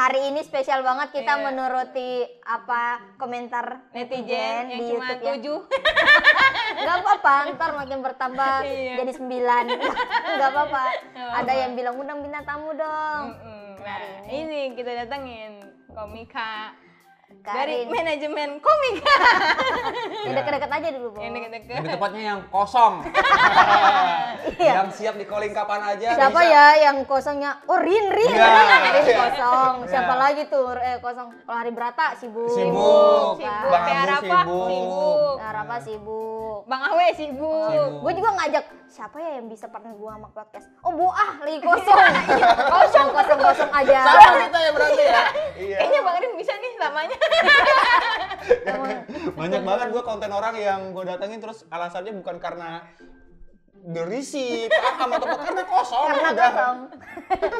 hari ini spesial banget kita Iya. menuruti apa komentar Netizen yang di cuma YouTube 7. ya. Gak apa-apa, ntar makin bertambah Iya. jadi 9. Gak apa-apa. Gak Ada apa-apa. yang bilang undang bintang tamu dong. Nah, ini kita datengin komika dari Karin. manajemen komika. Yang deket-deket aja dulu, Bo. Yang deket-deket. Lebih tepatnya yang kosong. Iya. Yang siap di calling kapan aja. Siapa bisa. ya yang kosongnya? Oh, Rin. Iya. Rin kosong. Siapa Iya. lagi tuh? Kosong. Kalau hari Berata sibuk. Sibuk. Kan? Bang Kayak Abu Rafa sibuk. sibuk. Nah, Rafa sibuk. Bang Awe sibuk. Sibuk. Gue juga ngajak siapa ya yang bisa partner gue sama podcast. Oh, Boah lagi kosong. kosong aja. Sama kita ya berarti ya. Iya. Kayaknya Bang Rin bisa nih namanya. Banyak banget gue konten orang yang gue datengin terus alasannya bukan karena berisi, paham atau apa, karena kosong. Karena udah. kosong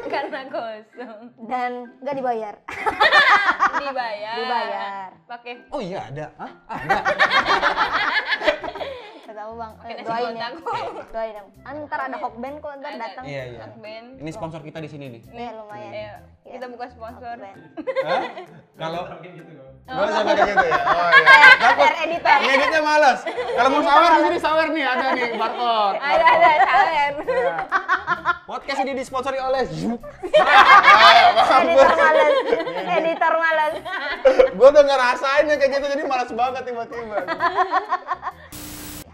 Karena kosong. dan nggak dibayar. Dibayar. Pakai Oh iya ada. Hah? Ada. Gak tahu bang. Pakai nasi Doain ya. kotak. Doain ya. Ntar ada Hokben kok ntar Ada. datang. Iya iya. band. Ini sponsor kita di sini nih. Iya lumayan. Ayo, kita buka sponsor. Hokben. Hah? Kalau gue sama kayak gitu ya. Oh iya. Editor, editor. Ngeditnya males. Kalau mau sawer di sini sawer nih ada nih barcode. Ada sawer. Iya. Podcast ini disponsori oleh Zup. Editor malas. Editor malas. Gue udah ngerasain ya kayak gitu jadi malas banget tiba-tiba.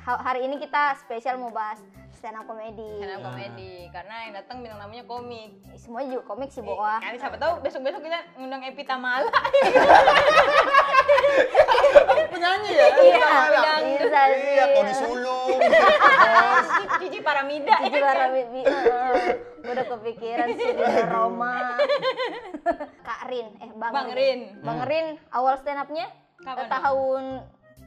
Hari ini kita spesial mau bahas stand up comedy. Stand up komedi karena yang datang bilang namanya komik. Semuanya juga komik sih, Boah. Kan siapa tahu besok-besok kita ngundang Epi Tamala. Penyanyi ya? Iya, Bidang. bisa sih. Iya, Tony Sulung. Cici Paramida. Cici Parabibi. Gue udah kepikiran sih di Roma. Kak Rin, Bang Rin. Bang Rin awal stand up-nya Kapan, tahun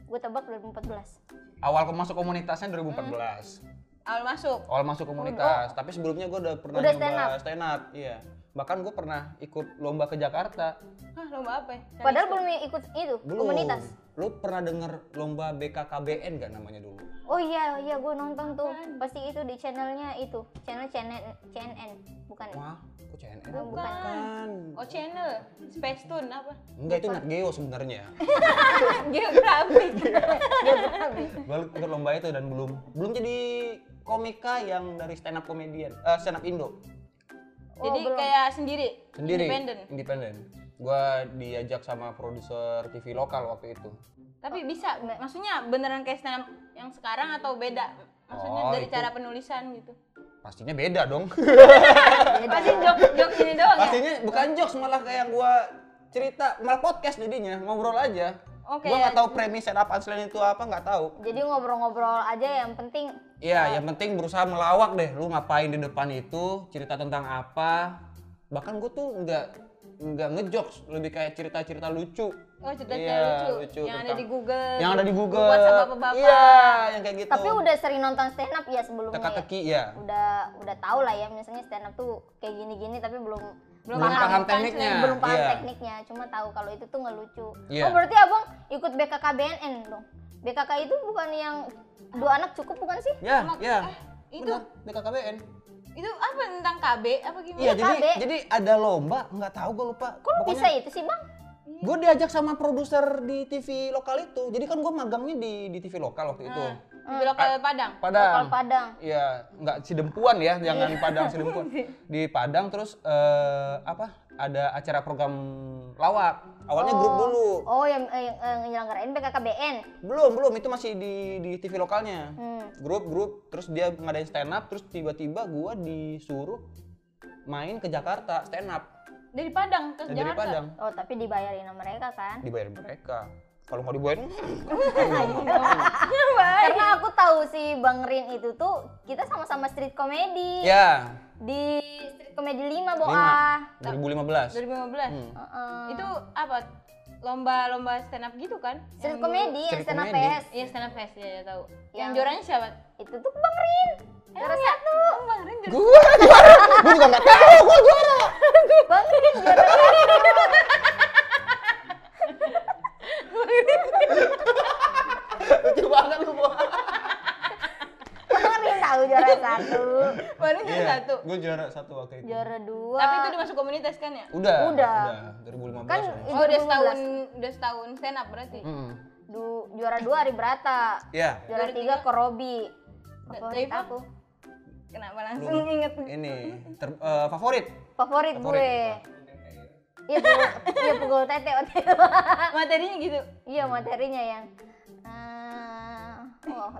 gue tebak 2014. Awal masuk komunitasnya 2014. Awal masuk. Awal masuk komunitas, tapi sebelumnya gue udah pernah Udah nyoba stand up. Iya. Bahkan gue pernah ikut lomba ke Jakarta. Hah, lomba apa ya? Padahal belum ikut itu komunitas. Lu pernah denger lomba BKKBN gak namanya dulu? Oh iya, gue nonton tuh. Pasti itu di channelnya itu. Channel CNN, bukan. Wah, kok CNN? Bukan. Oh, channel. Space Tune apa? Enggak, itu Nat Geo sebenarnya. Geografi. Gue ikut lomba itu dan belum jadi komika yang dari stand up komedian, stand up Indo. Jadi belum. kayak sendiri. Sendiri. Independen. Gua diajak sama produser TV lokal waktu itu. Tapi bisa, maksudnya beneran kayak stand up yang sekarang atau beda? Maksudnya Oh, dari itu. cara penulisan gitu. Pastinya beda dong. Pasti jok ini doang ya? Pastinya bukan jokes, malah kayak gua cerita, malah podcast jadinya, ngobrol aja. Oke. Gua nggak tahu premis setup punchline itu apa, nggak tahu. Jadi ngobrol-ngobrol aja yang penting. Iya, yang penting berusaha melawak deh. Lu ngapain di depan itu, cerita tentang apa. Bahkan gua tuh nggak ngejokes, lebih kayak cerita-cerita lucu. Oh, cerita Iya, lucu. Yang ada tentang- di Google. Yang ada di Google. Buat sama bapak-bapak. Iya, yang kayak gitu. Tapi udah sering nonton stand up ya sebelumnya. Ya? teka-teki ya. Udah tahu lah ya, misalnya stand up tuh kayak gini-gini tapi belum Paham tekniknya. belum paham Iya. tekniknya, cuma tahu kalau itu tuh ngelucu. Iya. Oh berarti abang ikut BKKBNN dong? BKK itu bukan yang 2 anak cukup bukan sih? Ya, ya. itu- Benar, BKKBN. Itu apa tentang KB apa gimana? Iya, KB. jadi ada lomba, nggak tahu gue lupa. Kok lu bisa itu sih bang? Gue diajak sama produser di TV lokal itu. Jadi kan gue magangnya di TV lokal waktu itu. Di lokal Padang. Padang. Lokal Padang. Iya, nggak Sidempuan ya, jangan Padang Sidempuan. Di Padang terus ada acara program lawak. Awalnya grup dulu. Oh yang nyelenggarain BKKBN. Belum, itu masih di TV lokalnya. Grup, terus dia ngadain stand up, terus tiba-tiba gue disuruh main ke Jakarta stand up. Dari Padang ke Dari Jakarta. Padang. Oh tapi dibayarin sama mereka kan? Dibayar mereka. Kalau nggak dibayarin, Karena aku tahu si Bang Rin itu tuh kita sama-sama street comedy. ya. Di street comedy 5 Boah. 2015. 2015. Itu apa? Lomba stand up gitu kan? Street comedy yang Street stand up comedy. fest. Iya, stand up fest ya tahu. Yang Yang- juaranya siapa? Itu tuh Bang Rin. Juara Emang ya? 1. Oh, Bang Rin juara. Gue juara. Gue juga nggak tahu gue juara. Bang Rin juara 1. Lucu banget lu, Bo. Bang Rin tahu juara 1. Bang Rin juara 1. Gue juara 1 waktu itu. Juara 2. Tapi itu udah masuk komunitas kan ya? Udah. Udah. 2015. Kan Oh, udah 2015. setahun stand up berarti. Juara 2 Ari Brata. Iya. Juara 3 Korobi. Favorit Daiva? aku. Kenapa langsung inget? Ini favorit. Favorit gue. Iya, pukul tete waktu itu. Materinya gitu. Iya, materinya yang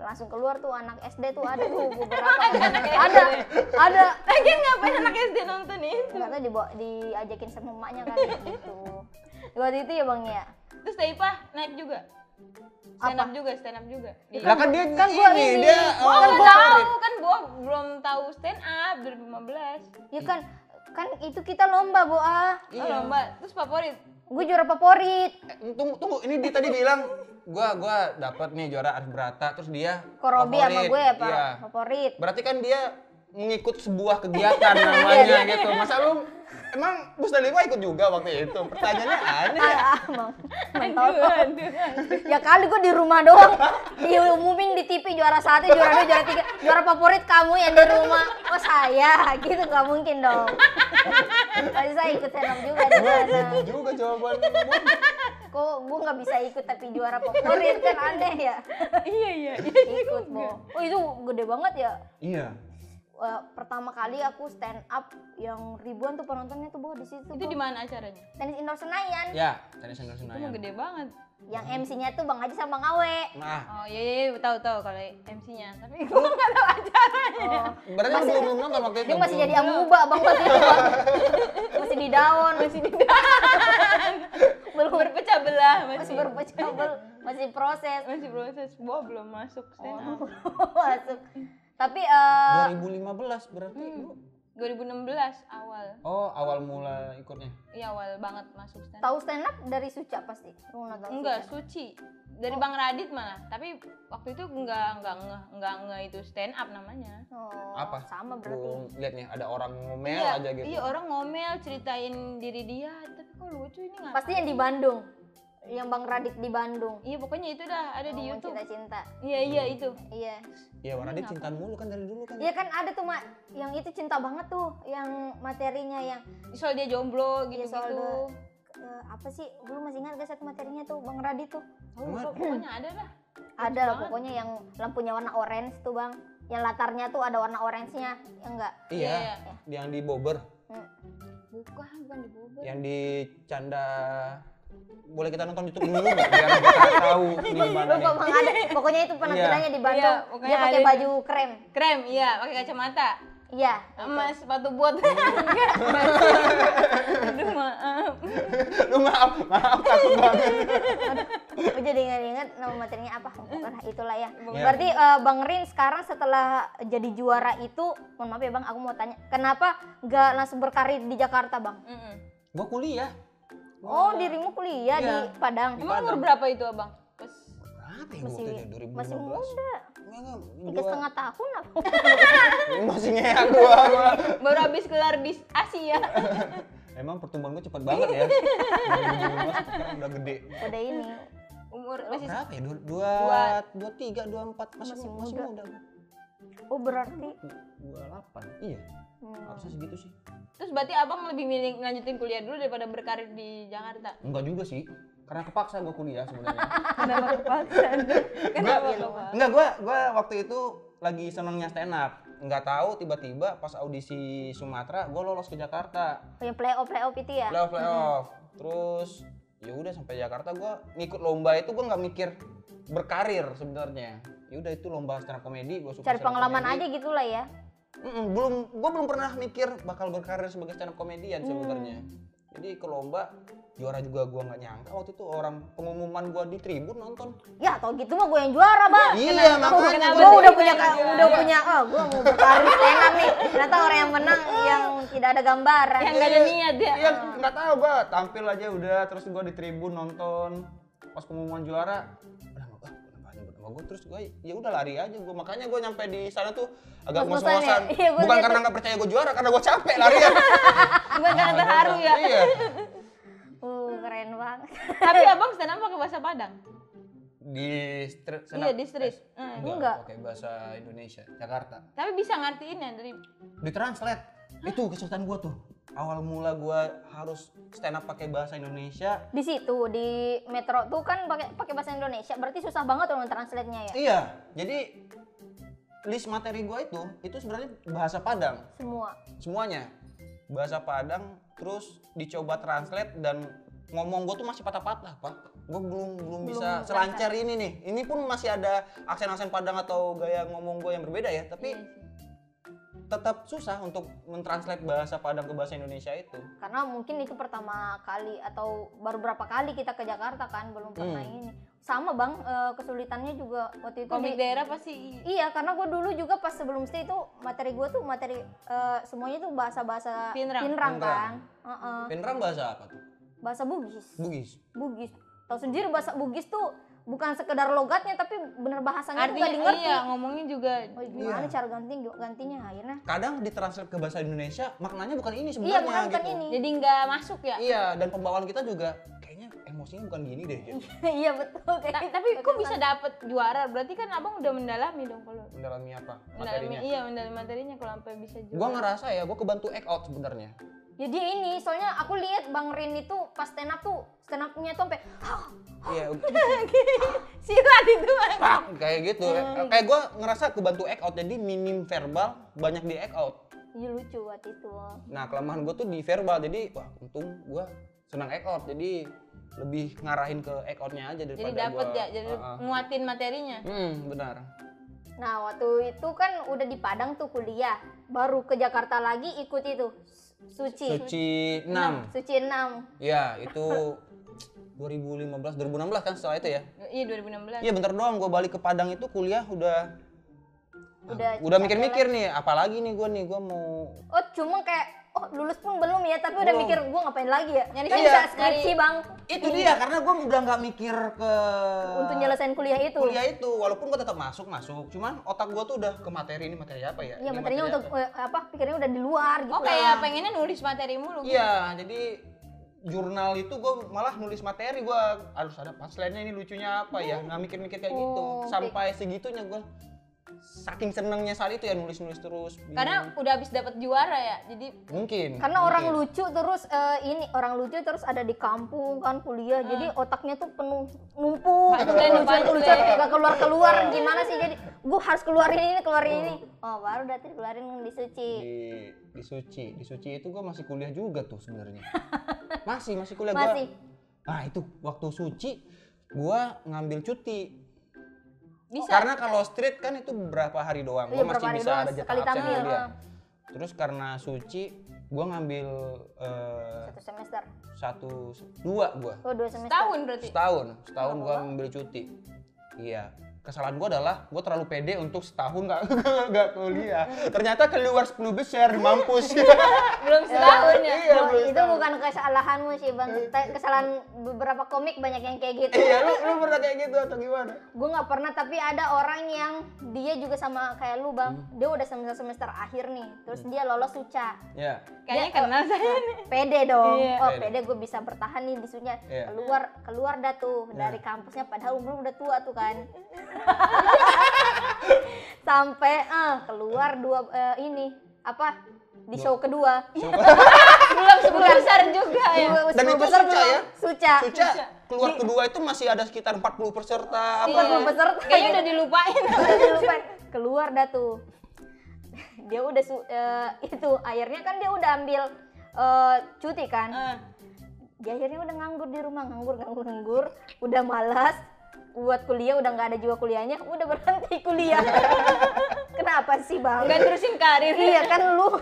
langsung keluar tuh anak SD tuh ada tuh beberapa. Ada. Lagian ngapain anak SD nonton itu? Enggak tahu diajakin sama emaknya kan gitu. Waktu itu ya Bang ya. Terus Daipa naik juga. Stand up juga. Lah kan dia Kan gua ini. dia Gua nggak tahu kan, gua belum tahu stand up 2015. Ya kan itu kita lomba, Boa. Oh, lomba. Terus favorit. Gue juara favorit. Tunggu, ini dia tadi bilang gua dapat nih juara Arif Brata, terus dia Korobi sama favorit. gue apa? Iya. Favorit. Berarti kan dia mengikut sebuah kegiatan namanya gitu. Masa lu emang Musdalifah ikut juga waktu itu? Pertanyaannya aneh ya. Mantap. Ya kali gue di rumah doang. Diumumin di TV juara 1, juara 2, juara 3. Juara favorit kamu yang di rumah. Oh saya, gitu gak mungkin dong. Pasti saya ikut senam juga di sana. Itu juga jawaban. Kok gue gak bisa ikut tapi juara favorit kan aneh ya. Iya. Ikut Bo. Oh itu gede banget ya. Iya. Pertama kali aku stand up yang ribuan tuh penontonnya tuh Bo di situ. Itu Bo. di mana acaranya? Tenis Indoor Senayan. Ya, tenis Indoor Itu mah Senayan. gede banget. Yang MC-nya tuh Bang Haji sama Bang Awe. Nah, Oh iya, tahu kalau MC-nya. Tapi gua nggak tahu acaranya. berarti lu belum nonton waktu itu? Dia masih jadi amuba Bang waktu itu Bang. Masih di daun, belum Berpecah belah masih berpecah masih proses. masih proses. Gua belum masuk stand up. Masuk. Tapi 2015 berarti lu. 2016 awal. Oh, awal mula ikutnya. Iya, awal banget masuk stand up. tahu stand up dari Suca pasti. Lu nonton Enggak, Suca? Suci. Dari Bang Radit malah. Tapi waktu itu enggak nge itu stand up namanya. Oh, Apa? sama berarti. Lu liatnya ada orang ngomel aja gitu. Iya, orang ngomel ceritain diri dia, tapi kok lucu ini nggak? Pasti yang di Bandung. Yang Bang Radit di Bandung. Iya, pokoknya itu dah ada di Ngomong YouTube. Cinta-cinta. Iya, itu. Iya. Iya, warna dia cinta mulu kan dari dulu kan. Iya kan ada tuh Mak, yang itu cinta banget tuh, yang materinya yang Soal dia jomblo Iya, gitu-gitu. soal apa sih? Gue masih ingat gak satu materinya tuh Bang Radit tuh. Oh, pokoknya ada lah. Ada lah pokoknya yang lampunya warna orange tuh Bang. Yang latarnya tuh ada warna orange-nya, ya enggak? Iya, yang di Bobber, Bukan di Bogor. yang di Canda. Boleh kita nonton YouTube dulu nggak? Biar kita tahu ini gimana Lupa nih. Bang ada. Pokoknya itu penampilannya di Bandung. Iya, pokoknya Dia pakai ada baju krem. Krem, iya, pakai kacamata. Iya. Sama sepatu bot. Aduh, maaf. Lu maaf takut banget. Gue jadi ingat nama materinya apa? Bukan itulah ya. Iya. Berarti Bang Rin sekarang setelah jadi juara itu, mohon maaf ya Bang, aku mau tanya, kenapa nggak langsung berkarir di Jakarta Bang? Gua kuliah. Oh, dirimu kuliah Iya. di Padang. Emang umur berapa itu, Abang? Pas Berapa ya gua waktu itu? 2015. Masih muda. Enggak, 3,5 tahun apa? masih ngeyak gua. baru habis kelar di Asia. Emang pertumbuhan gua cepet banget ya. 2015 sekarang udah gede. Udah ini. Umur masih Berapa ya? 23, 24 masih muda. Gua. Oh, berarti 28. Iya. Harusnya segitu sih. Terus berarti Abang lebih milih lanjutin kuliah dulu daripada berkarir di Jakarta? Enggak juga sih. Karena kepaksa gua kuliah sebenarnya. Kenapa kepaksa? Kenapa kepaksa? Enggak, gua waktu itu lagi senengnya stand up. Enggak tahu tiba-tiba pas audisi Sumatera gua lolos ke Jakarta. yang playoff itu ya? Playoff. Terus ya udah sampai Jakarta gua ngikut lomba itu gua nggak mikir berkarir sebenarnya. Ya udah itu lomba stand up comedy gua suka Cari stand up pengalaman comedy. aja gitu lah ya. Gua belum pernah mikir bakal berkarir sebagai stand up comedian sebenarnya. Jadi ke lomba juara juga gua nggak nyangka waktu itu orang pengumuman gua di tribun nonton. Ya, tau gitu mah gue yang juara, Bang. Iya, makanya Gue udah punya gue mau berkarir stand up nih. Ternyata orang yang menang yang tidak ada gambaran. Yang nggak ada niat ya? Iya, nggak tahu gua tampil aja udah terus gua di tribun nonton pas pengumuman juara. Sama gue terus gue ya udah lari aja gue, makanya gue nyampe di sana tuh agak Ngos-ngosan ya? ngos-ngosan. Iya, gua Bukan liat karena nggak percaya gue juara, karena gue capek larian. Bukan karena terharu ya? Iya. Keren banget. Tapi Abang stand up pakai bahasa Padang? Di street. Iya, di street. Enggak. Pakai bahasa Indonesia, Jakarta. Tapi bisa ngertiin ya dari... Di translate. Itu kesulitan gue tuh. Awal mula gue harus stand up pakai bahasa Indonesia. Di situ di Metro tuh kan pakai bahasa Indonesia, berarti susah banget untuk translate-nya ya. Iya, jadi list materi gue itu sebenarnya bahasa Padang. Semuanya bahasa Padang, terus dicoba translate dan ngomong gue tuh masih patah-patah, Pak. Gue belum bisa selancar ini nih. Ini pun masih ada aksen-aksen Padang atau gaya ngomong gue yang berbeda ya, tapi tetap susah untuk mentranslate bahasa Padang ke bahasa Indonesia itu. Karena mungkin itu pertama kali atau baru berapa kali kita ke Jakarta kan, belum pernah ini. Sama Bang, kesulitannya juga waktu itu Komik daerah pasti. Iya, karena gue dulu juga pas sebelum stay itu materi gue tuh semuanya tuh bahasa-bahasa Pinrang kan. Pinrang bahasa apa tuh? Bahasa Bugis. Bugis. Tahu sendiri bahasa Bugis tuh bukan sekedar logatnya tapi bener bahasanya juga ngerti. Iya, ngomongnya juga. Oh, gimana cara gantinya akhirnya? Kadang ditranslate ke bahasa Indonesia maknanya bukan ini Iya, sebenarnya maknanya bukan gitu. ini. Jadi nggak masuk ya? Iya, dan pembawaan kita juga kayaknya emosinya bukan gini deh gitu. Iya betul. Tapi kok bisa dapet juara? Berarti kan abang udah mendalami dong kalau. Mendalami apa? Materinya. Iya, mendalami materinya kalau sampai bisa juara. Gua ngerasa ya, gua kebantu act out sebenarnya. Ya dia ini, soalnya aku lihat Bang Rin itu pas stand up-nya tuh sampai Iya, silat itu. kayak gitu. Kayak gua ngerasa kebantu act out, jadi minim verbal, banyak di act out. iya lucu waktu itu. Nah, kelemahan gua tuh di verbal, jadi wah untung gua senang act out, jadi lebih ngarahin ke act outnya aja daripada Jadi dapet gua, ya, jadi nguatin materinya. benar. Nah waktu itu kan udah di Padang tuh kuliah, baru ke Jakarta lagi ikut itu Suci 6. Suci 6. Ya, itu 2016 kan setelah itu ya. Iya, 2016. Iya bentar doang gue balik ke Padang itu kuliah udah Udah mikir-mikir nih, apalagi nih gue mau. Oh cuma kayak lulus pun belum ya, tapi udah mikir gue ngapain lagi ya? Nyari Kan iya, bisa skripsi Bang. Itu dia, karena gue udah nggak mikir ke Untuk nyelesain kuliah itu. walaupun gue tetap masuk, cuman otak gue tuh udah ke materi apa ya? Iya Ini materinya materi untuk pikirnya udah di luar gitu. Oh, kayak pengennya nulis materi mulu. Iya, jadi jurnal itu gue malah nulis materi, gue harus ada punchline-nya, ini lucunya apa ya, nggak mikir-mikir kayak gitu. Sampai segitunya gue saking senengnya saat itu ya nulis terus. Karena udah habis dapat juara ya, jadi Mungkin. Karena orang lucu terus orang lucu terus ada di kampung kan kuliah, jadi otaknya tuh penuh numpuk. Lucu gak keluar gimana sih, jadi gue harus keluarin ini. Oh baru datang keluarin di Suci. Di Suci itu gue masih kuliah juga tuh sebenarnya. masih kuliah gue. Masih. Nah itu waktu Suci gue ngambil cuti. bisa. Karena kalau street kan itu berapa hari doang, Iya, gue masih berapa hari bisa doang, ada jatah sekali absen tampil. dia. Terus karena Suci, gue ngambil 1 semester. 2 gue. Oh 2 semester. Setahun berarti. Setahun gue ngambil cuti. Iya. Kesalahan gue adalah gue terlalu pede untuk setahun nggak kuliah. Ternyata keluar 10 besar, mampus. Belum setahun ya. Iya, belum Itu bukan kesalahanmu sih Bang, kesalahan beberapa komik banyak yang kayak gitu. Iya, lu pernah kayak gitu atau gimana? Gue nggak pernah, tapi ada orang yang dia juga sama kayak lu Bang, dia udah semester akhir nih, terus dia lolos Suca. Iya. Kayaknya kenal saya nih. Pede dong, Iya. pede gue bisa bertahan nih di Suca. Iya. Keluar dah tuh dari kampusnya, padahal umur udah tua tuh kan. Sampai keluar di show kedua. Belum 10 besar juga ya. Dan itu besar Suca ya? Suca. Suca keluar kedua itu masih ada sekitar 40 peserta. Iya. 40 peserta. Kayaknya udah dilupain. Lupain. Keluar dah tuh. Dia udah itu akhirnya kan dia udah ambil cuti kan. Dia akhirnya udah nganggur di rumah, nganggur, udah malas buat kuliah, udah nggak ada juga kuliahnya, udah berhenti kuliah. Kenapa sih Bang? Nggak terusin karir. Iya kan lu.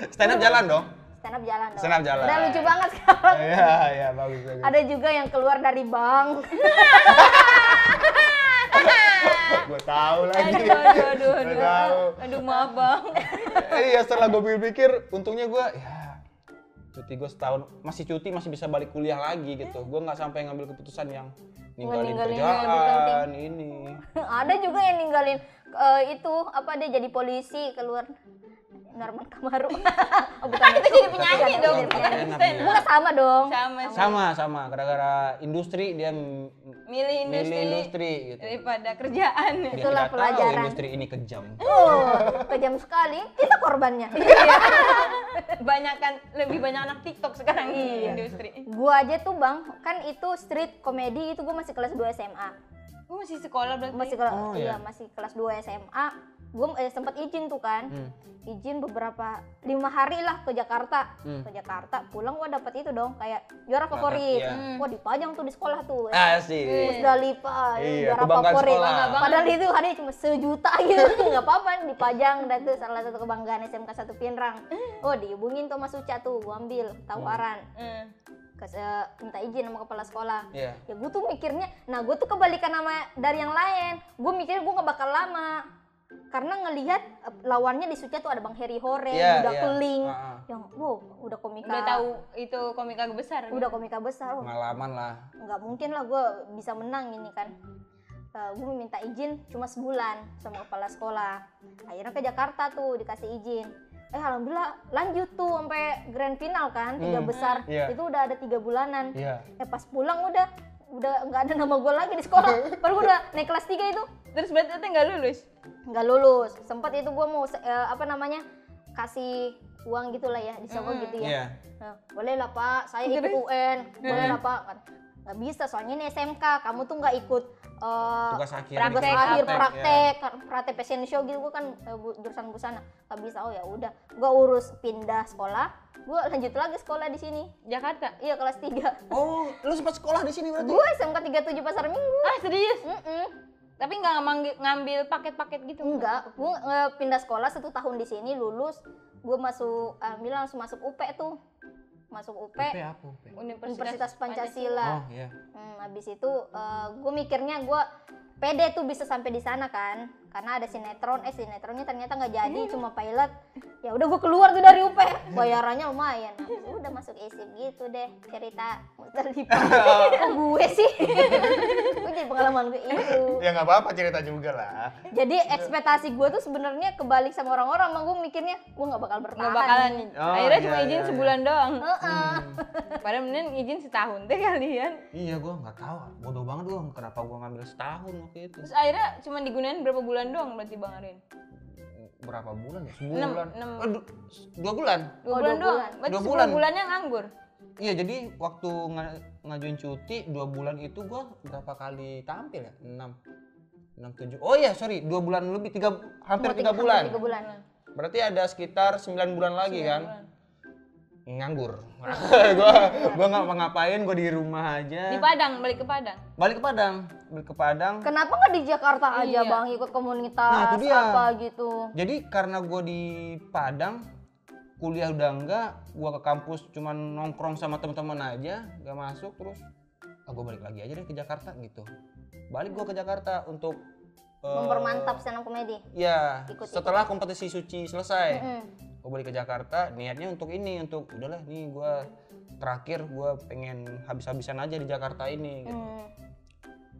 Stand up jalan dong. Stand up jalan dong. Stand up jalan. Udah lucu banget sekarang. Iya, bagus. Ada juga yang keluar dari bank. Gue tahu lagi. Aduh, maaf Bang. Iya, setelah gue pikir, untungnya gue cuti gue setahun, masih cuti, masih bisa balik kuliah lagi gitu. Gue nggak sampai ngambil keputusan yang ninggalin kerjaan ini. Ada juga yang ninggalin dia jadi polisi, keluar Norman Kamaru. Oh, bukan Kita jadi penyanyi dong. Enak Bukan sama dong. Sama. Sama, gara-gara industri dia milih industri gitu. daripada kerjaan. Dia Itulah tidak tahu pelajaran. industri ini kejam. Kejam sekali, kita korbannya. Lebih banyak anak TikTok sekarang di industri. Gua aja tuh bang, kan itu street comedy itu gua masih kelas 2 SMA. Gue masih sekolah berarti. Masih kelas 2 SMA. Gue sempat izin tuh kan. Izin beberapa 5 hari lah ke Jakarta. Ke Jakarta, pulang gua dapat itu dong kayak juara favorit. Wah, dipajang tuh di sekolah tuh. Asik. Musdalifah, Iya, juara kebanggaan favorit. sekolah. Padahal itu hadiah cuma 1 juta gitu. Enggak apa-apa dipajang, dan itu salah satu kebanggaan SMK 1 Pinerang. Oh, dihubungin tuh sama Suca tuh, gua ambil tawaran. Minta izin sama kepala sekolah. Ya gue tuh mikirnya, nah gue tuh kebalikan sama dari yang lain. Gue mikirnya gue gak bakal lama, karena ngelihat lawannya di Suca tuh ada Bang Heri Hore, udah Keling, yang udah komika. Udah tahu itu komika besar. Udah komika besar. Pengalaman lah. Nggak mungkin lah gue bisa menang ini kan. Gue minta izin cuma sebulan sama kepala sekolah. Akhirnya ke Jakarta tuh dikasih izin. Alhamdulillah lanjut tuh sampai grand final kan, 3 besar. Itu udah ada 3 bulanan. Pas pulang udah nggak ada nama gue lagi di sekolah. Baru gue udah naik kelas 3 itu. Terus berarti nggak lulus? Nggak lulus. Sempat itu gue mau kasih uang gitulah ya, disogok gitu ya. Nah, boleh lah Pak, saya ikut UN. Boleh lah Pak. Nggak bisa, soalnya ini SMK, kamu tuh nggak ikut tugas akhir praktek fashion show gitu. Gue kan jurusan busana, nggak bisa. Oh ya udah, gue urus pindah sekolah, gue lanjut lagi sekolah di sini. Jakarta? Iya, kelas 3. Oh, lu sempat sekolah di sini berarti? Gue SMK 37 Pasar Minggu. Ah, serius? Tapi nggak ngambil paket-paket gitu? Enggak, gue pindah sekolah 1 tahun di sini, lulus, gue langsung masuk UP tuh. Masuk UP, apa UP? Universitas Pancasila. Oh iya. Habis itu gue mikirnya gue pede tuh bisa sampai di sana kan, karena ada sinetronnya ternyata nggak jadi, cuma pilot. Ya udah gue keluar tuh dari UP, bayarannya lumayan. Udah masuk ISIP gitu deh, cerita Musdalifah. Gue sih, gue jadi pengalaman gue itu. Ya nggak apa-apa, cerita juga lah. Jadi ekspektasi gue tuh sebenarnya kebalik sama orang-orang. Gue mikirnya gue nggak bakal bertahan. Nggak bakalan. Akhirnya cuma izin sebulan doang. Padahal mending izin setahun deh kalian. Iya, gue nggak tahu. Bodoh banget gue. Kenapa gue ngambil setahun waktu itu? Terus akhirnya cuma digunain berapa bulan doang berarti Bang Arin? Berapa bulan ya? Sebulan. 2 bulan. 2 bulan doang. Berarti 10 bulannya nganggur. Iya, jadi waktu ngajuin cuti 2 bulan itu gue berapa kali tampil ya? 6, 7. Oh iya, sorry, 2 bulan lebih, hampir 3 bulan. 3 bulan. Berarti ada sekitar 9 bulan lagi 9 kan? Bulan. Nganggur. Gua nggak ngapain, gue di rumah aja. Di Padang, balik ke Padang. Kenapa nggak di Jakarta aja Bang, ikut komunitas apa gitu? Jadi karena gue di Padang, kuliah udah enggak, gue ke kampus cuman nongkrong sama teman-teman aja, nggak masuk, terus gue balik lagi aja deh ke Jakarta gitu. Balik gue ke Jakarta untuk mempermantap stand up komedi. Ya, setelah kompetisi Suci selesai. Gue balik ke Jakarta, niatnya untuk udahlah nih gue terakhir gue pengen habis-habisan aja di Jakarta ini gitu.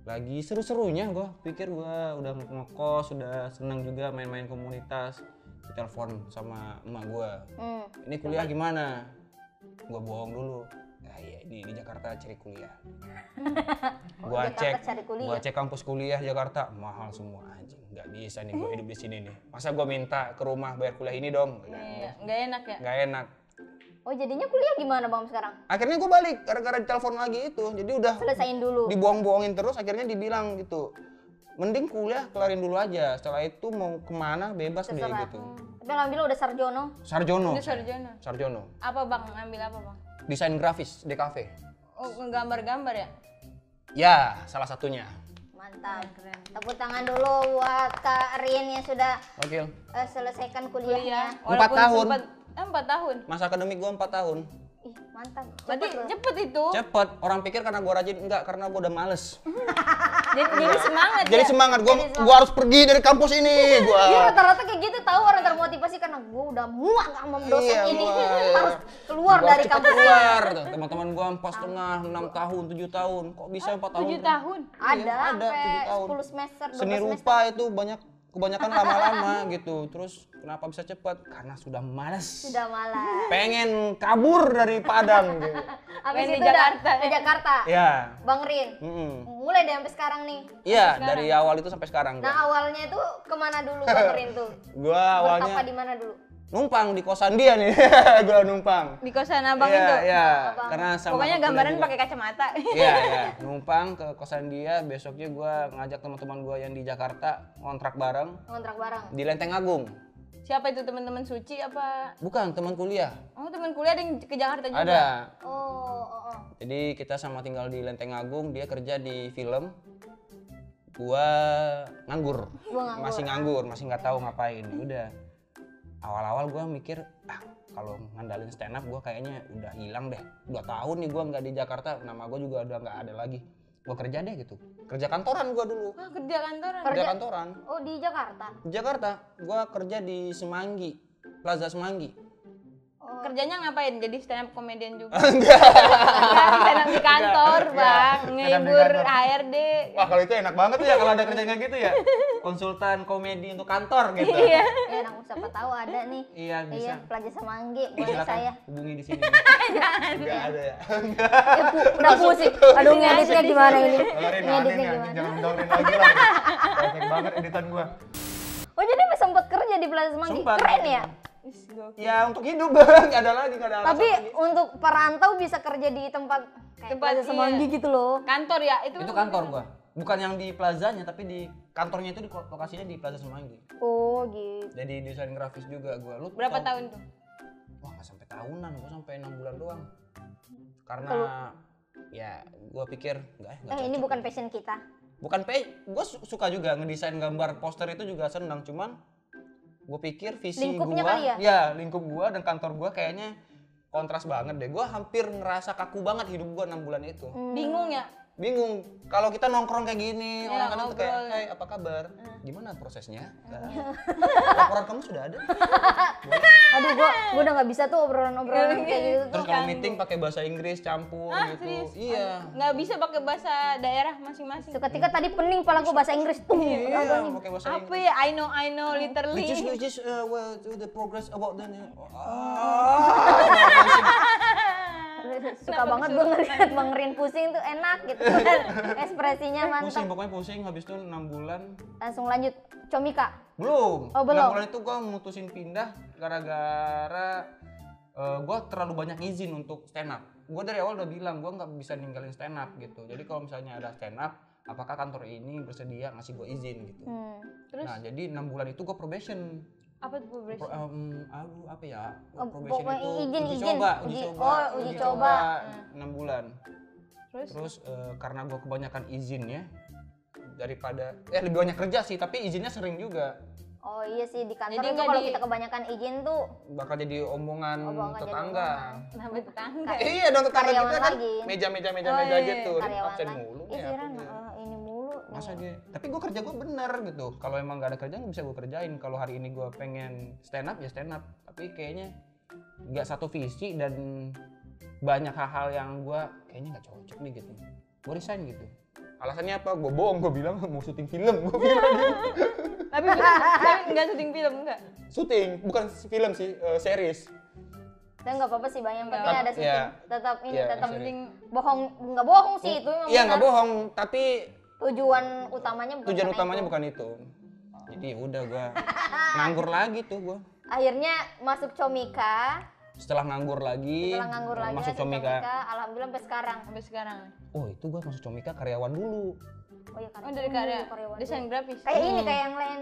Lagi seru-serunya gue pikir gue udah ngekos, udah seneng juga main-main komunitas. Ditelepon sama emak gue, ini kuliah gimana? Gue bohong dulu. Iya, di Jakarta cari kuliah. Gua cek kampus kuliah Jakarta, mahal semua anjing. Nggak bisa nih gue hidup di sini nih. Masa gue minta ke rumah bayar kuliah ini dong? Nggak enak ya? Nggak enak. Oh, jadinya kuliah gimana Bang sekarang? Akhirnya gue balik gara-gara ditelepon lagi itu. Jadi udah selesain dulu. Dibohong-bohongin terus, akhirnya dibilang gitu. Mending kuliah kelarin dulu aja. Setelah itu mau kemana bebas deh gitu. Tapi alhamdulillah udah Sarjono. Sarjono. Apa Bang? Ngambil apa Bang? Desain grafis DKV. Oh, gambar-gambar ya? Ya, salah satunya. Mantap, keren. Tepuk tangan dulu buat Kak Rin yang sudah selesaikan kuliahnya. 4 tahun. 4 tahun. Masa akademik gua 4 tahun. Ih, mantap. Berarti cepet itu. Cepet. Orang pikir karena gua rajin, enggak, karena gua udah males. Jadi semangat. Jadi semangat. Gua harus pergi dari kampus ini. Iya, rata-rata kayak gitu, tahu orang termotivasi karena gua udah muak sama dosen ini. Harus keluar dari kampus. Keluar. Teman-teman gua 4,5, 6 tahun, 7 tahun. Kok bisa 4 tahun? 7 tahun? Ada 7 tahun. 10 semester, 12 Seni rupa itu banyak kebanyakan lama-lama gitu. Terus kenapa bisa cepat? Karena sudah malas. Sudah malas. Pengen kabur dari Padang gitu. Habis Main di itu udah Jakarta. ke Jakarta. Ya. Bang Rin. Mulai deh sampai sekarang nih. Iya, dari awal itu sampai sekarang. Nah, awalnya itu kemana dulu Bang Rin tuh? Gua awalnya Bertapa di mana dulu? numpang di kosan dia nih. Gua numpang. Di kosan abang Iya, itu. iya. Abang. Karena sama Pokoknya kuliah gambaran juga. pakai kacamata. Iya, iya. Numpang ke kosan dia, besoknya gua ngajak teman-teman gua yang di Jakarta ngontrak bareng Ngontrak bareng. di Lenteng Agung. Siapa itu teman-teman Suci apa? Bukan, teman kuliah. Oh, teman kuliah ada yang ke Jakarta juga. Ada. Oh. Jadi kita sama tinggal di Lenteng Agung, dia kerja di film. Gua nganggur. Masih nganggur, masih nggak tahu ngapain. Udah. Awal-awal gua mikir, kalau ngandalin stand up gua kayaknya udah hilang deh. 2 tahun nih gua nggak di Jakarta, nama gua juga udah nggak ada lagi. Gua kerja deh gitu. Kerja kantoran gua dulu. Ah, kerja kantoran. Kerja kantoran. Oh, di Jakarta. Di Jakarta, gua kerja di Semanggi, Plaza Semanggi. Kerjanya ngapain? Jadi stand up comedian juga. Enggak. Stand up di kantor, Bang. Stand up di Ngehibur kantor. HRD. Wah, kalau itu enak banget ya kalau ada kerjaan kayak gitu ya. Konsultan komedi untuk kantor gitu. Iya. Ya, aku siapa tahu ada nih. Iya, bisa. Iya, Plaza Semanggi. Boleh Silakan saya. hubungi di sini. Enggak ada ya. Ya, udah pusing. Aduh, ngeditnya gimana ini? Ngeditnya gimana? Jangan dengerin lagi lah. Banyak banget editan gua. Oh, jadi sempat kerja di Plaza Semanggi. Sempat. Keren ya? Ya untuk hidup nggak ada lagi, nggak ada alasan Tapi lagi. untuk perantau bisa kerja di tempat kayak Plaza Semanggi gitu loh. Kantor ya? Itu Kantor gua. Bukan yang di plazanya, tapi di kantornya itu di lokasinya di Plaza Semanggi. Oh, gitu. Jadi desain grafis juga gua. Lu berapa tahu- tahun tuh? Wah, nggak sampai tahunan, gua sampai 6 bulan doang. Karena ya gua pikir nggak Ini cocok. bukan passion kita. Bukan gua suka juga ngedesain gambar poster itu juga senang, cuman gue pikir visi Lingkupnya gua, kali ya? ya lingkup gua dan kantor gua kayaknya kontras banget deh. Gua hampir ngerasa kaku banget hidup gua 6 bulan itu. Bingung ya? Bingung. Kalau kita nongkrong kayak gini, Ya, orang kadang tuh kayak, ngobrol. "Hai, apa kabar? Gimana prosesnya?" Laporan kamu sudah ada? Aduh, gua udah nggak bisa tuh obrolan-obrolan kayak gitu Terus tuh. kalau meeting pakai bahasa Inggris campur gitu. Serius? Iya. Nggak bisa pakai bahasa daerah masing-masing. Seketika tadi pening pala gua bahasa Inggris tuh. Iya, pakai bahasa Apa Inggris. ya? I know, literally. Which is well, to the progress about the Suka banget gua ngeliat Bang Rin pusing tuh, enak gitu kan. Ekspresinya pusing, mantap. pokoknya pusing. Habis itu 6 bulan Langsung lanjut Comika. belum. Oh, belum. 6 bulan itu gue mutusin pindah gara-gara gue terlalu banyak izin untuk stand up. Gue dari awal udah bilang gue nggak bisa ninggalin stand up gitu. Jadi kalau misalnya ada stand up, apakah kantor ini bersedia ngasih gue izin gitu. Terus Nah jadi 6 bulan itu gue probation. apa tuh probation? Apa ya? Oh, Probation pokoknya itu izin. uji coba. Oh, uji coba. 6 bulan. Terus? Karena gue kebanyakan izinnya daripada lebih banyak kerja sih, tapi izinnya sering juga. Oh iya sih, di kantor Jadi itu nggak kalau di- kita kebanyakan izin tuh Bakal jadi omongan Omongan jadi tetangga. Nama tetangga. Iya dong, tetangga Karyawan kita kan lagi. meja Oh, iya, gitu. Dia karyawan absen lagi. mulu Ih, nih Siran, aku dia. ini mulu. Masa dia? Tapi gue kerja gue bener gitu. Kalau emang gak ada kerjaan bisa gue kerjain. Kalau hari ini gue pengen stand up ya stand up. Tapi kayaknya nggak satu visi dan banyak hal-hal yang gue kayaknya nggak cocok nih gitu. Gue resign gitu. Alasannya apa? Gue bohong. Gue bilang mau syuting film. Gue bilang gitu. Tapi nggak syuting film enggak? Syuting, bukan film sih, series. Dan nggak apa-apa sih, Bang, yang penting Iya. ada syuting. Iya. Tetap ini, Iya, tetap sorry. Penting bohong, nggak bohong sih itu. yang Iya nggak benar. bohong, tapi Tujuan utamanya bukan tujuan karena utamanya itu. bukan itu. Jadi udah gue nganggur lagi tuh gue. Akhirnya masuk Comika, Setelah nganggur lagi, setelah nganggur lagi masuk Comika. alhamdulillah sampai sekarang. sampai sekarang. Oh itu gue masuk Comika karyawan dulu. Oh iya kan. Oh dari karya karyawan. desain grafis. Kayak ini, kayak yang lain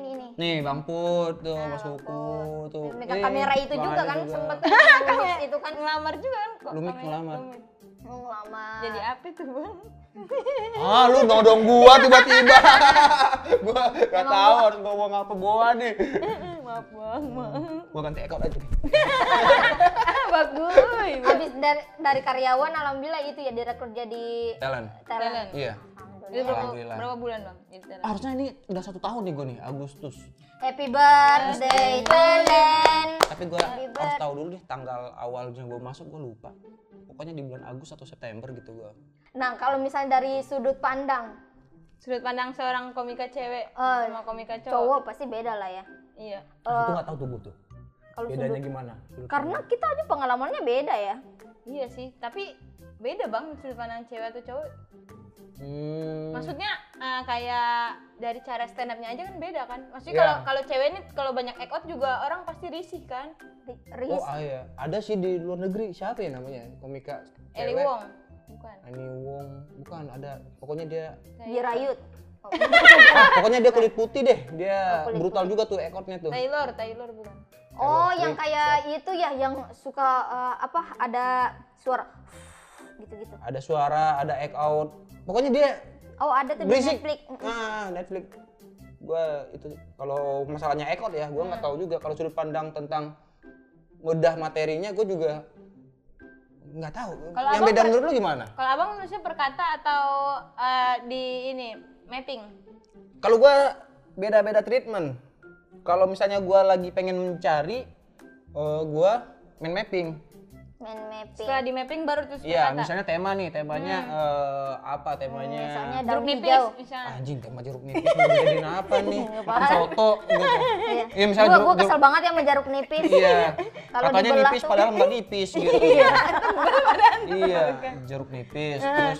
ini. Nih Bang Put tuh, Nah, Mas Bang Kuku Put. tuh. Megang kamera itu Bang juga Ade kan juga. sempet lulus itu kan Ngelamar juga kan kok. Lumik kamera- ngelamar. Lumik. lama. Jadi apa tuh, Bang? Ah lu nodong gua tiba-tiba. Gua gak tahu harus ngomong apa gua nih. Maaf, Bang. Maaf. Gua ganti ekor aja. Bagus. Habis dari karyawan alhamdulillah itu ya direkrut jadi Talent. talent. Iya. Itu berapa, Alhamdulillah. berapa bulan, Bang? Jadi talent? Harusnya ini udah 1 tahun nih gua nih, Agustus. Happy birthday talent. Tapi gua Happy harus tahu dulu deh tanggal awalnya gua masuk, gua lupa. Pokoknya di bulan Agustus atau September gitu gua. Nah, kalau misalnya dari sudut pandang Sudut pandang seorang komika cewek sama komika cowok pasti beda lah ya. Iya. Itu nggak tahu tuh gue tuh. Kalau bedanya gimana? Karena kita aja pengalamannya beda ya. Iya sih, tapi beda bang sudut pandang cewek atau cowok. Maksudnya kayak dari cara stand up-nya aja kan beda kan. Maksudnya kalau cewek ini kalau banyak act out juga orang pasti risih kan. Oh iya, ada sih di luar negeri, siapa ya namanya? Komika Ellie cewek. Wong. Bukan. Annie Wong, bukan, ada. Pokoknya dia Jirayut. pokoknya dia kulit putih deh. Dia brutal juga tuh act out-nya tuh. Taylor bukan. Oh, yang kayak itu ya, yang suka ada suara gitu-gitu. Ada suara, ada act out. Pokoknya dia ada tuh berisik. di Netflix. Netflix. Gua itu kalau masalahnya act out ya, gua nggak tahu juga. Kalau sudut pandang tentang mudah materinya, gua juga nggak tahu. Kalo yang beda menurut lu gimana? Kalau abang nulisnya per kata atau di ini mapping? Kalau gua beda-beda treatment. Kalau misalnya gua lagi pengen mencari, gua main mapping. Setelah di mapping baru terus per Iya, kata? misalnya tema nih, temanya apa temanya? Misalnya Jeruk daun nipis hijau. misalnya. Anjing, tema jeruk nipis mau dijadiin apa nih? Makan soto gitu. Iya, misalnya gua kesel banget ya sama jeruk nipis. Iya. Kalau Katanya dibelah nipis tuh. padahal nggak nipis gitu. Iya, jeruk nipis terus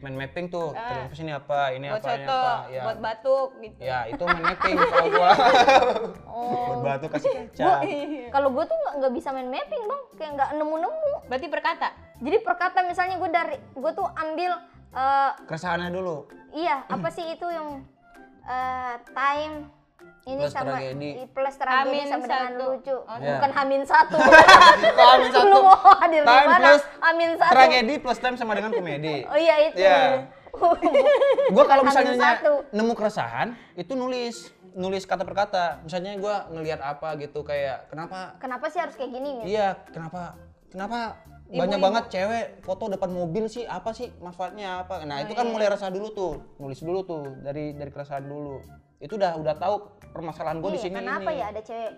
main mapping tuh. Jeruk nipis ini apa? Ini Buat apa? Ini soto, apa? Ya. buat batuk gitu. Ya, itu main mapping kalau gua. Buat batuk kasih kecap. Kalau gua tuh nggak bisa main mapping bang, kayak nggak nemu-nemu. Berarti per kata? Jadi per kata misalnya gua tuh ambil Keresahannya dulu. iya apa sih itu yang time ini Plus sama tragedi. plus tragedi Hamin sama dengan satu. lucu. Oh, iya. Bukan Hamin satu. Kok Hamin satu? Lu mau hadir di Time mana? plus Hamin satu. Tragedi plus time sama dengan komedi. Oh iya itu. Iya. Gua kalau Hamin misalnya satu. nemu keresahan itu nulis kata per kata. Misalnya gua ngelihat apa gitu kayak Kenapa sih harus kayak gini nih? iya, kenapa banyak banget cewek foto depan mobil sih, apa sih manfaatnya apa? Nah, itu kan mulai resah dulu tuh. Nulis dulu tuh dari keresahan dulu. Itu udah tahu permasalahan gue di sini kenapa ini. ya ada cewek?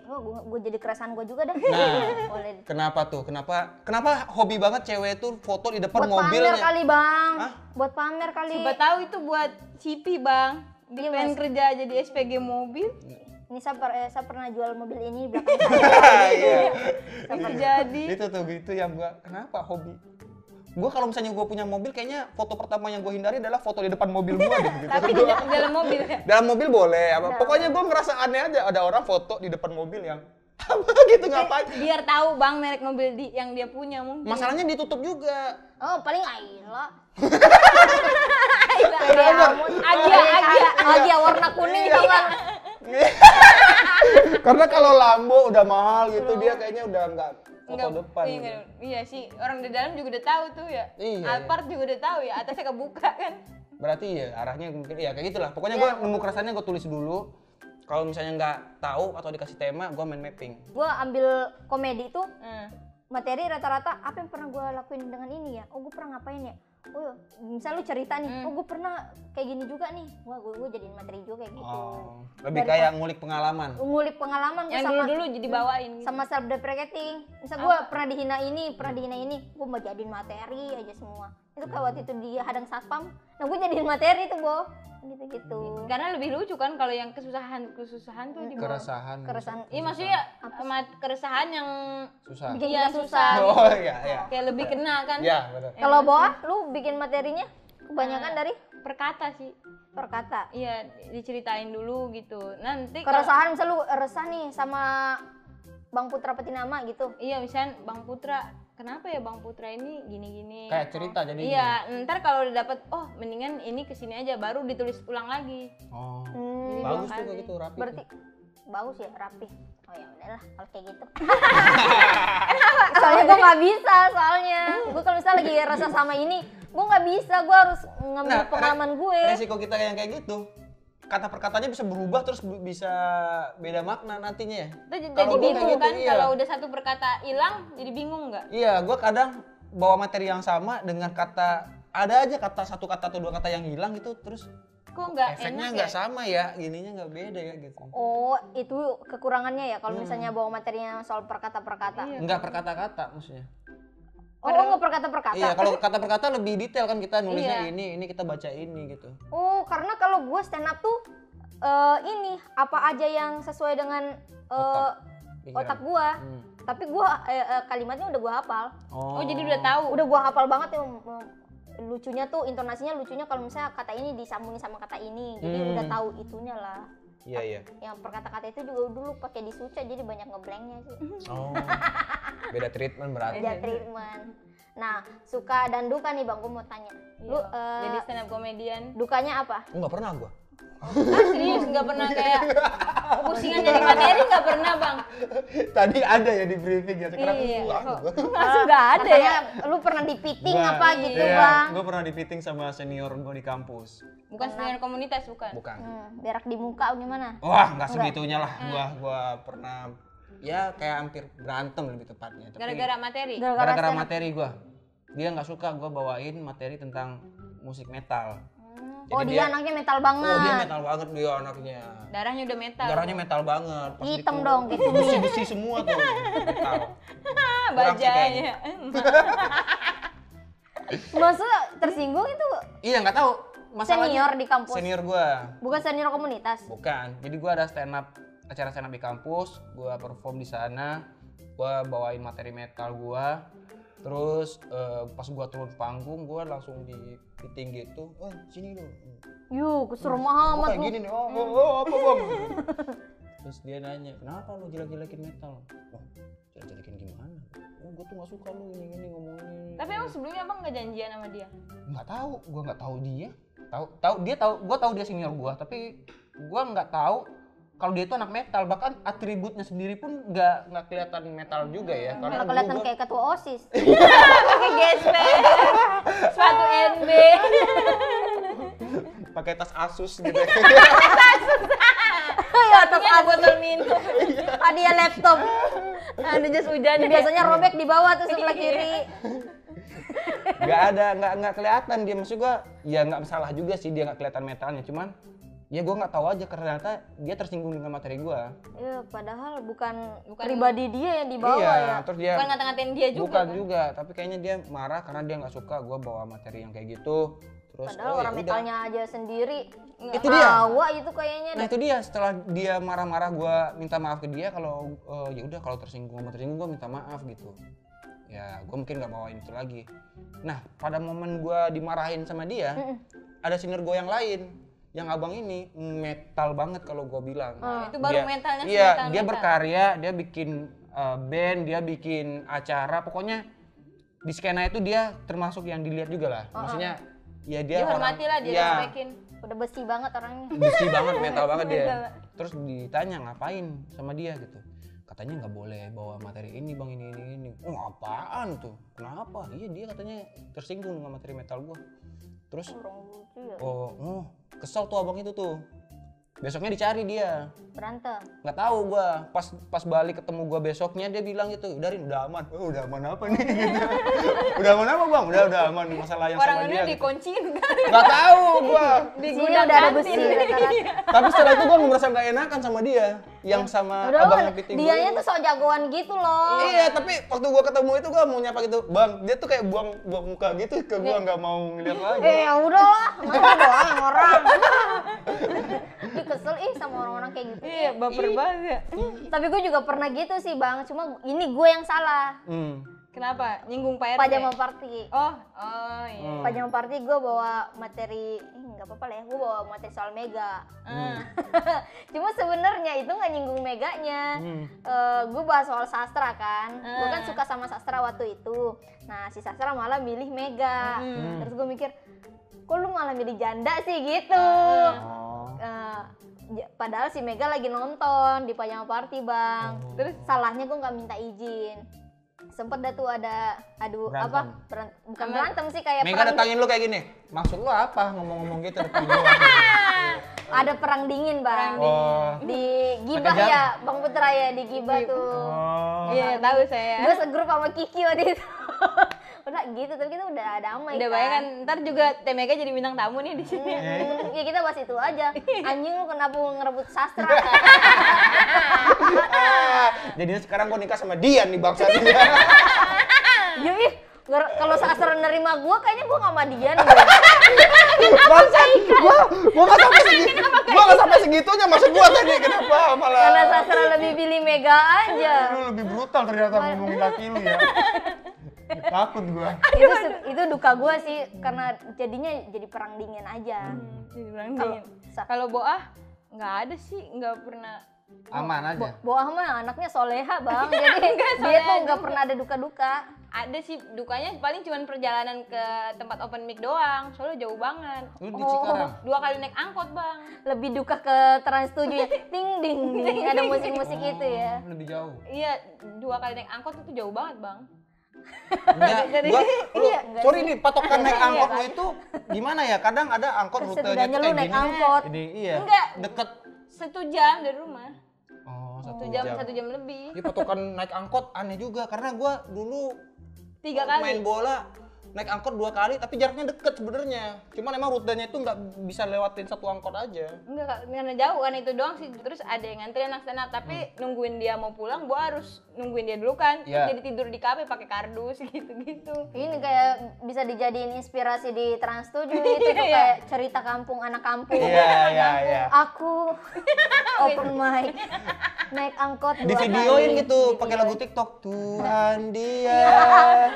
Gue jadi keresahan gue juga dah. Nah, Boleh. kenapa tuh? Kenapa hobi banget cewek tuh foto di depan Buat mobilnya? pamer kali bang. Hah? Buat pamer kali. Siapa tahu itu buat CP bang. Dia pengen kerja jadi SPG mobil. Ini saya pernah jual mobil ini di belakang saya. Iya. Terjadi. Itu tuh gitu yang gua kenapa hobi? Gua kalau misalnya gua punya mobil kayaknya foto pertama yang gua hindari adalah foto di depan mobil gua deh gitu. Tapi di dalam mobil ya. Dalam mobil boleh, pokoknya gua ngerasa aneh aja ada orang foto di depan mobil yang apa gitu ngapain? Biar tahu bang merek mobil yang dia punya mungkin. Masalahnya ditutup juga. Oh paling Ayla. Agia warna kuning tau gak? Karena kalau Lambo udah mahal gitu dia kayaknya udah enggak foto depan. Iya sih, orang di dalam juga udah tahu tuh ya. Iya, Alphard juga udah tahu ya, atasnya kebuka kan. Berarti ya arahnya mungkin ya kayak gitulah. Pokoknya gua nemu keresahannya gua tulis dulu. Kalau misalnya nggak tahu atau dikasih tema, gua main mapping. Gue ambil komedi tuh materi rata-rata apa yang pernah gue lakuin dengan ini ya? Oh gue pernah ngapain ya? Oh misal lu cerita nih, oh gue pernah kayak gini juga nih. Wah gue jadiin materi juga kayak gitu. Oh, lebih kayak ngulik pengalaman. Ngulik pengalaman Yang sama dulu jadi bawain gitu. sama self deprecating. Misal gue pernah dihina ini, gue mau jadiin materi aja semua. Itu kayak waktu itu dia hadang satpam. Nah gue jadiin materi tuh, Bo. Gitu-gitu. Karena lebih lucu kan kalau yang kesusahan tuh dibawa. Keresahan. Iya maksudnya keresahan yang Susah. Bikin iya kita susah. Oh iya. Kayak lebih kena kan. Iya, benar. Kalau Boa, lu bikin materinya kebanyakan dari Perkata sih. perkata. Iya, diceritain dulu gitu. Nanti Keresahan misal lu resah nih sama Bang Putra Petinama gitu. iya, misalnya Bang Putra, kenapa ya Bang Putra ini gini-gini? Kayak cerita jadi. Iya, ntar kalau udah dapet, oh mendingan ini kesini aja, baru ditulis ulang lagi. Oh. Jadi Bagus dua tuh kali. kayak gitu rapi. Berarti tuh. bagus ya, rapi. Oh ya udahlah kalau kayak gitu. Soalnya gue nggak bisa soalnya. Gue kalau misalnya lagi rasa sama ini, gue nggak bisa. Gue harus ngambil pengalaman gue. Resiko kita yang kayak gitu. Kata perkataannya bisa berubah terus bisa beda makna nantinya ya. Jadi Kalau gua bingung kayak gitu, kan, iya. kalau udah satu perkata hilang, jadi bingung nggak? Iya, gua kadang bawa materi yang sama dengan kata ada aja satu kata atau dua kata yang hilang itu terus Kok nggak efeknya enak nggak ya? sama ya, gininya nggak beda ya gitu. Oh itu kekurangannya ya kalau misalnya bawa materinya soal perkata-perkata. Iya. Nggak per kata-kata maksudnya. nggak per kata per kata. Iya, kalau kata per kata lebih detail kan kita nulisnya Iya. ini kita baca ini gitu. Oh, karena kalau gue stand up tuh ini apa aja yang sesuai dengan otak gue. Tapi gue kalimatnya udah gue hafal. Oh, jadi udah tahu. Udah gue hafal banget ya. Lucunya tuh intonasinya lucunya kalau misalnya kata ini disambungin sama kata ini. Jadi udah tahu itunya lah. Iya. Yang per kata-kata itu juga dulu pakai di Suca jadi banyak ngeblanknya sih. Oh. Beda treatment berarti. Beda treatment. Nah, suka dan duka nih Bang, gue mau tanya. Lu jadi stand up comedian. dukanya apa? Enggak pernah gua. Serius nggak pernah kayak pusingan dari materi nggak pernah Bang. Tadi ada ya di briefing ya, sekarang Iya, wah, kok. gua. Masih nggak ada ya. Katanya lu pernah dipiting apa gitu Iya, Bang? gua pernah di fitting sama senior gua di kampus. Bukan senior komunitas bukan. Bukan. Berak di muka gimana? Wah, nggak segitunya lah. Gua pernah ya kayak hampir berantem lebih tepatnya. Tapi Gara-gara materi. gara-gara materi gua. Dia nggak suka gua bawain materi tentang musik metal. Oh, Jadi dia anaknya metal banget. Oh, dia metal banget dia anaknya. Darahnya udah metal. Darahnya metal banget. Pas Hitam itu, dong, gitu. Besi-besi semua tuh metal. Kurang sih kayaknya. Bajanya. Masa tersinggung itu Iya, nggak tahu. Masalahnya senior di kampus? Senior gua. Bukan senior komunitas? Bukan. Jadi gua ada acara stand up di kampus, gua perform di sana, gua bawain materi metal gua. Terus pas gua turun panggung, gua langsung di fitting gitu. Oh, sini lu. Yuh, keserem Oh, amat kayak lu. gini nih. Oh, apa, Bang? Terus dia nanya, "Kenapa lu jelek-jelekin metal?" Oh, jelek-jelekin gimana? Oh, gua tuh gak suka lu ini ngomongin. Tapi emang sebelumnya Abang nggak janjian sama dia? Nggak tahu, gua nggak tahu dia. Gua tahu dia senior gua, tapi gua nggak tahu kalau dia itu anak metal, bahkan atributnya sendiri pun nggak kelihatan metal juga ya. Malah kelihatan kayak ketua OSIS. Pakai gesper, sepatu NB. pakai tas Asus gitu. Ya, tas Ada botol minum. hadiah laptop. Ada jas hujan. Biasanya robek di bawah tuh sebelah kiri. nggak kelihatan dia, maksud gua ya nggak salah juga sih dia nggak kelihatan metalnya, cuman ya gua nggak tahu aja ternyata dia tersinggung dengan materi gua. Ya, padahal bukan pribadi dia yang dibawa Iya, ya. terus dia Bukan ngata-ngatain dia juga. bukan kan? juga, tapi kayaknya dia marah karena dia nggak suka gua bawa materi yang kayak gitu. Terus Padahal ya orang udah. metalnya aja sendiri. Itu dia. Bawa itu kayaknya. Nah itu dia, setelah dia marah-marah gua minta maaf ke dia kalau ya udah kalau tersinggung gua minta maaf gitu. Ya gua mungkin nggak bawain itu lagi. Nah pada momen gua dimarahin sama dia, ada senior gua yang lain, yang abang ini metal banget kalau gua bilang. Itu baru mentalnya Iya, metal. dia berkarya, dia bikin band, dia bikin acara, pokoknya di skena itu dia termasuk yang dilihat juga lah. Maksudnya ya dia Dihormati lah, dia ya, respekin. Udah besi banget orangnya. besi banget, metal banget dia. Metal. Terus ditanya ngapain sama dia gitu. Katanya nggak boleh bawa materi ini bang, ini. Oh apaan tuh? Kenapa? Iya dia katanya tersinggung dengan materi metal gua. Terus oh kesel tuh abang itu tuh. Besoknya dicari dia. Berantem. Nggak tahu gua. Pas balik ketemu gua besoknya dia bilang gitu, udah aman. Oh, udah aman apa nih? Gitu. Udah aman apa bang? Udah aman masalah yang sama dia. Orangnya dikunciin kan? Nggak tahu gua. Di Sini gudang udah ada kantin. besi rata-rata. Tapi setelah itu gua merasa nggak enakan sama dia. Yang sama Udah abang lo, ngepiting dianya tuh sok jagoan gitu loh. Iya, tapi waktu gua ketemu itu gua mau nyapa gitu, bang, dia tuh kayak buang muka gitu ke gua, nggak mau ngeliat lagi. Ya udah lah, masa doang orang. Ih kesel sama orang-orang kayak gitu. Iya, baper banget ya. Tapi gue juga pernah gitu sih bang, cuma ini gue yang salah. Kenapa? Nyinggung Pak RT? Pajama party. Oh iya. Pajama party gue bawa materi, nggak apa-apa lah ya, gue bawa materi soal Mega. Cuma sebenarnya itu nggak nyinggung Meganya. Gue bahas soal sastra kan. Gue kan suka sama sastra waktu itu. Nah si sastra malah milih Mega. Terus gue mikir, kok lu malah milih janda sih gitu. Padahal si Mega lagi nonton di pajama party bang. Terus salahnya gue nggak minta izin. Sempet dah tuh ada Berantem. bukan berantem sih kayak Mega datangin lu kayak gini, maksud lu apa ngomong-ngomong gitu depan gua? ada perang dingin bang. Oh. Di Gibah Pakai jam? ya bang Putra ya, di Gibah tuh. Iya, tahu saya. Gue segrup sama Kiki waktu itu. Udah gitu, tapi kita udah damai Udah kan. bayangkan ntar juga Temega jadi bintang tamu nih di sini. Ya kita bahas itu aja. Anjing lu kenapa ngerebut sastra? Jadinya sekarang gua nikah sama dia nih bangsa dia. Ya ih, Kalau seasal nerima gue, kayaknya gue gak sama Dian. Gua nggak sampai segitunya, maksud gua tadi kenapa malah? Karena Sastra lebih pilih Mega aja. Lu lebih brutal ternyata ngomongin laki lu ya. Takut gua. Itu duka gue sih, karena jadinya jadi perang dingin aja. Jadi perang dingin. Kalau Boah nggak ada sih, nggak pernah. Aman aja. Boah mah anaknya soleha bang, jadi dia tuh nggak pernah ada duka-duka. Ada sih dukanya paling cuma perjalanan ke tempat open mic doang, soalnya jauh banget. Lu di Cikarang? 2 kali naik angkot bang. Lebih duka ke Trans 7 ya, ting ding ding, ada musik-musik itu ya. Lebih jauh. Iya, 2 kali naik angkot itu jauh banget bang. Enggak, sorry nih patokan naik Iya, angkot kan? lu itu gimana ya? Kadang ada angkot rutenya Setidaknya tuh lu kayak naik gini. angkot. Ini iya. Enggak. Deket. 1 jam dari rumah. Oh, 1 jam lebih. Ini patokan naik angkot aneh juga karena gua dulu 3 kali. main bola naik angkot 2 kali tapi jaraknya deket sebenarnya. Cuman emang rutenya itu nggak bisa lewatin satu angkot aja. Enggak, karena jauh kan itu doang sih. Terus ada yang ngantri anak stand up, tapi nungguin dia mau pulang, gua harus nungguin dia dulu kan. Iya. Jadi tidur di kafe pakai kardus gitu-gitu. Ini kayak bisa dijadiin inspirasi di Trans 7 itu tuh kayak cerita kampung, anak kampung. Iya. Aku open mic naik angkot Di 2 videoin kali. gitu pakai lagu TikTok. Tuhan dia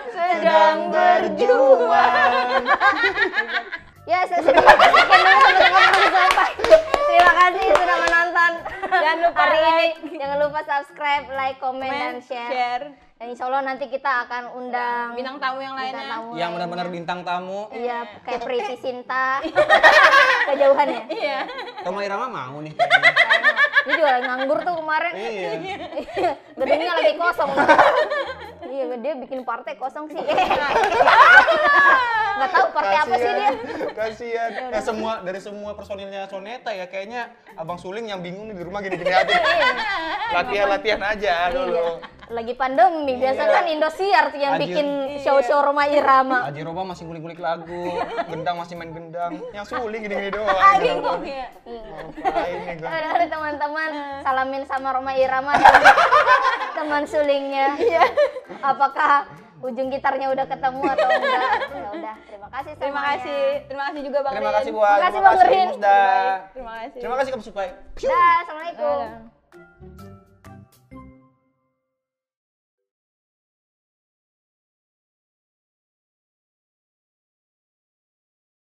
Sedang berjuang. Ya, terima kasih sekian dulu teman-teman sampai. Terima kasih sudah menonton Jangan lupa hari ini. like. Jangan lupa subscribe, like, komen, dan share. Dan insya Allah nanti kita akan undang Bintang tamu yang bintang lainnya. tamu Yang benar-benar bintang tamu. Iya, kayak Priti Sinta. Kejauhan ya? Iya. Roma Irama mau nih kayaknya. Dia juga lagi nganggur tuh kemarin. Iya. Gedungnya lagi kosong. Iya, dia bikin partai kosong sih. Nggak tahu partai apa sih dia. Kasihan. Ya dari semua personilnya Soneta ya kayaknya Abang Suling yang bingung nih di rumah gini-gini aja. Latihan aja dulu. Lagi pandemi, biasa kan Indosiar tuh yang Aji- bikin show-show Roma Irama. Aji Roba masih ngulik-ngulik lagu, Gendang masih main gendang. Yang Suling gini-gini doang. Bingung ya. Ngapain nih gua? Ada teman-teman salamin sama Roma Irama dan teman sulingnya. Apakah ujung gitarnya udah ketemu atau enggak? Ya udah, terima kasih Terima semuanya. kasih. Terima kasih juga Bang Terima Rin. kasih buat. Terima kasih, Bang Rin. Musda. Terima kasih. Terima kasih Kamu Supai. Dah, assalamualaikum. Dadah.